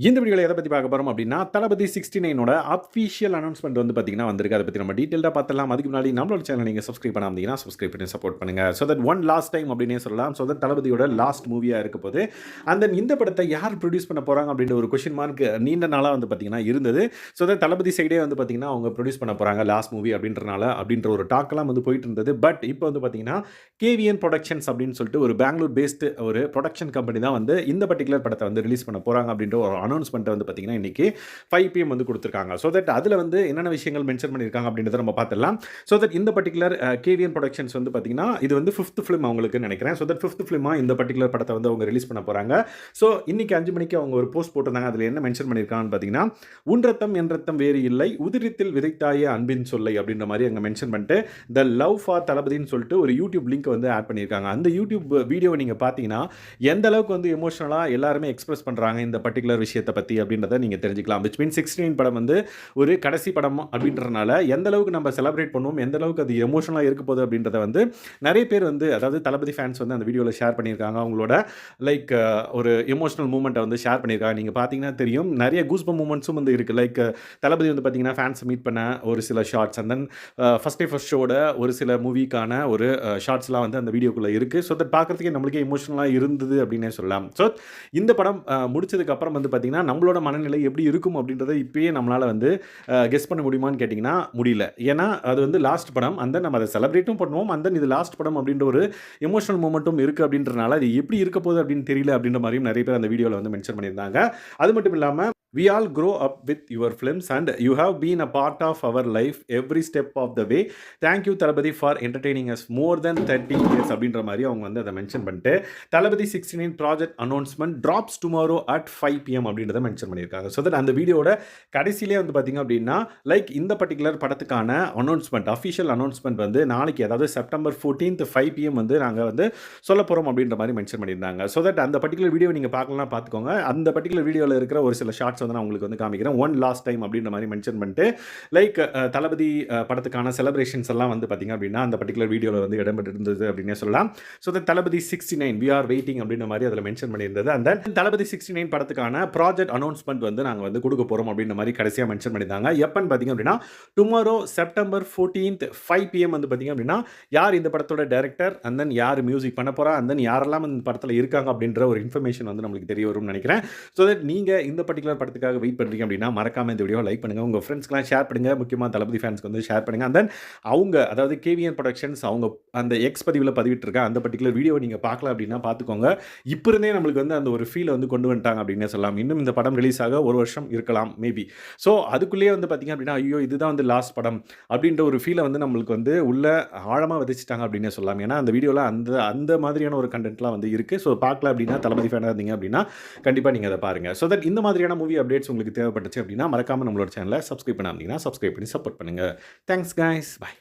இந்த வீடியோல எத பத்தி பார்க்க போறோம் அப்படின்னா, தளபதி 69 அஃபிஷியல் அனவுன்ஸ்மென்ட் வந்து பார்த்தீங்கன்னா வந்திருக்கு. அத பத்தி நம்ம டீடைல்டா பார்த்தரலாம். அதுக்கு முன்னாடி நம்மளோட சேனல நீங்க சப்ஸ்கிரைப் பண்ணாம இருந்தீங்கன்னா, சப்ஸ்கிரைப் பண்ணி சப்போர்ட் பண்ணுங்க. So that one last time அப்படின்னே சொல்லலாம். சோ தட் தளபதியோட லாஸ்ட் மூவியா இருக்க போது. அண்ட் தென் இந்த படத்தை யார் புரொடியூஸ் பண்ண போறாங்க அப்படின்ற ஒரு கொஸ்டின் மார்க் நீண்ட நாளா வந்து பார்த்தீங்கன்னா இருந்தது. சோ தட் தளபதி சைடே வந்து பார்த்தீங்கன்னா, அவங்க புரொடியூஸ் பண்ண போறாங்க லாஸ்ட் மூவி அப்படின்ற ஒரு டாக் எல்லாம் வந்து போயிட்டு இருந்தது. பட் இப்போ வந்து பார்த்தீங்கன்னா, கேவிஎன் புரொடக்ஷன்ஸ் அப்படின்னு சொல்லிட்டு ஒரு பெங்களூர் பேஸ்ட் ஒரு புரொடக்ஷன் கம்பெனி தான் வந்து இந்த பர்ட்டிகுலர் படத்தை வந்து ரிலீஸ் பண்ண போறாங்க அப்படின்ற ஒரு அனௌன்ஸ்மென்ட் வந்து பார்த்தீங்கன்னா இன்னைக்கு 5 PM வந்து கொடுத்திருக்காங்க. சோ தட் அதுல வந்து என்னென்ன விஷயங்கள் மென்ஷன் பண்ணியிருக்காங்க அப்படின்றத நம்ம பார்த்துடலாம். சோ தட் இந்த பர்ட்டிகுலர் கேவிஎன் புரொடக்ஷன்ஸ் வந்து பார்த்தீங்கன்னா இது வந்து 5th ஃபிலிம் அவங்களுக்கு நினைக்கிறேன். சோ தட் 5th ஃபிலிமா இந்த பர்ட்டிகுலர் படத்தை வந்து அவங்க ரிலீஸ் பண்ண போறாங்க. சோ இன்னைக்கு 5 மணிக்கு அவங்க ஒரு போஸ்ட் போட்டிருந்தாங்க. அதுல என்ன மென்ஷன் பண்ணியிருக்காங்கன்னு பார்த்தீங்கன்னா, "உன் ரத்தம் என் ரத்தம் வேறு இல்லை, உதிரத்தில் விதைத்தாயே அன்பின் சொல்லை" அப்படின்ற மாதிரி அங்க மென்ஷன் பண்ணிட்டு த லவ் ஃபார் தளபதின்னு சொல்லிட்டு ஒரு யூடியூப் லிங்க் வந்து ஆட் பண்ணியிருக்காங்க. அந்த யூடியூப் வீடியோவை நீங்க பார்த்தீங்கன்னா எந்த அளவுக்கு வந்து எமோஷனலா எல்லாருமே எக்ஸ்பிரஸ் பண்றாங்க இந்த பர்ட்டிகுலர் விஷயத்தை பத்தி அப்படின்றத நீங்க தெரிஞ்சுக்கலாம். விச் மீன் 69 படம் வந்து ஒரு கடைசி படம் அப்படின்றனால எந்த அளவுக்கு நம்ம செலிப்ரேட் பண்ணுவோம், எந்த அளவுக்கு அது எமோஷனலா இருக்க போகுது அப்படின்றத வந்து நிறைய பேர் வந்து அதாவது தளபதி ஃபேன்ஸ் வந்து அந்த வீடியோல ஷேர் பண்ணியிருக்காங்க. அவங்களோட லைக் ஒரு எமோஷனல் மூமெண்ட்டை வந்து ஷேர் பண்ணியிருக்காங்க. நீங்க பார்த்தீங்கன்னா தெரியும் நிறைய கூஸ்பம் மூமெண்ட்ஸும் வந்து இருக்கு. லைக் தளபதி வந்து பார்த்தீங்கன்னா ஃபேன்ஸ் மீட் பண்ண ஒரு சில shorts and then first day first ஷோட ஒரு சில மூவிக்கான ஒரு ஷார்ட்ஸ்லாம் வந்து அந்த வீடியோக்குள்ள இருக்கு. ஸோ தட் பார்க்கறதுக்கே நம்மளுக்கே எமோஷனலாக இருந்தது அப்படின்னே சொல்லலாம். ஸோ இந்த படம் முடிச்சதுக்கு அப்புறம் வந்து பார்த்தீங்கன்னா நம்மளோட மனநிலை எப்படி இருக்கும் அப்படின்றத இப்பயே நம்மளால வந்து கெஸ் பண்ண முடியுமான்னு கேட்டிங்கன்னா முடியல. ஏன்னா அது வந்து லாஸ்ட் படம். அண்ட் தென் நம்ம அதை செலிப்ரேட்டும் பண்ணுவோம். அண்ட் தென் இது லாஸ்ட் படம் அப்படின்ற ஒரு எமோஷனல் மூமெண்ட்டும் இருக்கு அப்படின்றனால அது எப்படி இருக்க போகுது அப்படின்னு தெரியல அப்படின்ற மாதிரியும் நிறைய பேர் அந்த வீடியோவில் வந்து மென்ஷன் பண்ணியிருந்தாங்க. அது மட்டும் இல்லாமல் we all grow up with your films and you have been a part of our life every step of the way. Thank you Thalapathy for entertaining us more than 30 years அப்படின்ற மாதிரி அவங்க வந்து அதை mention பண்ணிட்டு தளபதி 69 project announcement drops tomorrow at 5 PM அப்படின்றத mention பண்ணியிருக்காங்க. So that அந்த வீடியோட கடைசியிலே வந்து பார்த்தீங்க அப்படின்னா லைக் இந்த பர்ட்டிகுலர் படத்துக்கான அனௌன்ஸ்மெண்ட் அஃபிஷியல் அனௌன்ஸ்மெண்ட் வந்து நாளைக்கு அதாவது செப்டம்பர் 14th 5 PM வந்து நாங்கள் வந்து சொல்ல போகிறோம் அப்படின்ற மாதிரி மென்ஷன் பண்ணியிருந்தாங்க. ஸோ தட் அந்த பர்ட்டிகுலர் வீடியோ நீங்கள் பார்க்கலாம் பார்த்துக்கோங்க. அந்த பர்ட்டிகுலர் வீடியோவில் இருக்கிற ஒரு சில ஷார்ட்ஸ் வந்து நான் உங்களுக்கு வந்து காமிக்கிறேன். ஒன் லாஸ்ட் டைம் அப்படின்ற மாதிரி மென்ஷன் பண்ணிட்டு லைக் தளபதி படத்துக்கான செலிப்ரேஷன்ஸ் எல்லாம் வந்து பார்த்தீங்க அப்படின்னா அந்த பர்ட்டிகுலர் வீடியோவில் வந்து இடம்பெற்று இருந்தது அப்படின்னே சொல்லலாம். So Thalapathy 69 we are waiting அப்படின்ற மாதிரி அதில் மென்ஷன் பண்ணியிருந்தது. அந்த தளபதி 69 படத்துக்கான ப்ராஜெக்ட் அனௌன்ஸ்மெண்ட் வந்து நாங்கள் வந்து கொடுக்க போகிறோம் அப்படின்ற மாதிரி கடைசியாக மென்ஷன் பண்ணியிருந்தாங்க. எப்பன்னு பார்த்தீங்க அப்படின்னா டுமாரோ செப்டம்பர் 14th 5 PM வந்து பார்த்தீங்க அப்படின்னா யார் இந்த படத்தோட டைரக்டர் அண்ட் தென் யார் மியூசிக் பண்ண போகிறா அண்ட் தென் யாரெல்லாம் இந்த படத்தில் இருக்காங்க அப்படின்ற ஒரு இன்ஃபர்மேஷன் வந்து நம்மளுக்கு தெரிய வரும்னு நினைக்கிறேன். ஸோ தட் நீங்கள் இந்த பர்ட்டிகுலர் படத்துக்காக வெயிட் பண்ணுறீங்க அப்படின்னா மறக்காம இந்த வீடியோ லைக் பண்ணுங்கள், உங்கள் ஃப்ரெண்ட்ஸ்க்குலாம் ஷேர் பண்ணுங்கள், முக்கியமாக தளபதி ஃபேன்ஸ்க்கு வந்து ஷேர் பண்ணுங்கள். அண்ட் தென் அவங்க அதாவது கேவிஎன் ப்ரொடக்ஷன்ஸ் அவங்க அந்த எக்ஸ் பதிவில் பதிவிட்டிருக்க அந்த பர்ட்டிகுலர் வீடியோ நீங்கள் பார்க்கல அப்படின்னா பார்த்துக்கோங்க. இப்போ இருந்தே நம்மளுக்கு வந்து அந்த ஒரு ஃபீலை வந்து கொண்டு வந்துட்டாங்க அப்படின்னே சொல்லலாம். இன்னும் இந்த படம் ரிலீஸ் ஆக ஒரு வருஷம் இருக்கலாம் மேபி. ஸோ அதுக்குள்ளேயே வந்து பார்த்தீங்க அப்படின்னா ஐயோ இதுதான் வந்து லாஸ்ட் படம் அப்படின்ற ஒரு ஃபீலை வந்து நம்மளுக்கு வந்து உள்ள ஆழமாக விதைச்சிட்டாங்க அப்படின்னே சொல்லலாம். ஏன்னா அந்த வீடியோவில் அந்த அந்த மாதிரியான ஒரு கண்டென்ட்லாம் வந்து இருக்குது. ஸோ பார்க்கல அப்படின்னா தளபதி ஃபேனாக இருந்தீங்க அப்படின்னா கண்டிப்பாக நீங்கள் அதை பாருங்கள். ஸோ தட் இந்த மாதிரியான மூவி அப்டேட்ஸ் உங்களுக்கு தேவைப்பட்டுச்சு அப்படின்னா மறக்காமல் நம்மளோட சேனலை சப்ஸ்கிரைப் பண்ணாமீங்கன்னா சப்ஸ்கிரைப் பண்ணி சப்போர்ட் பண்ணுங்கள். Thanks guys, by.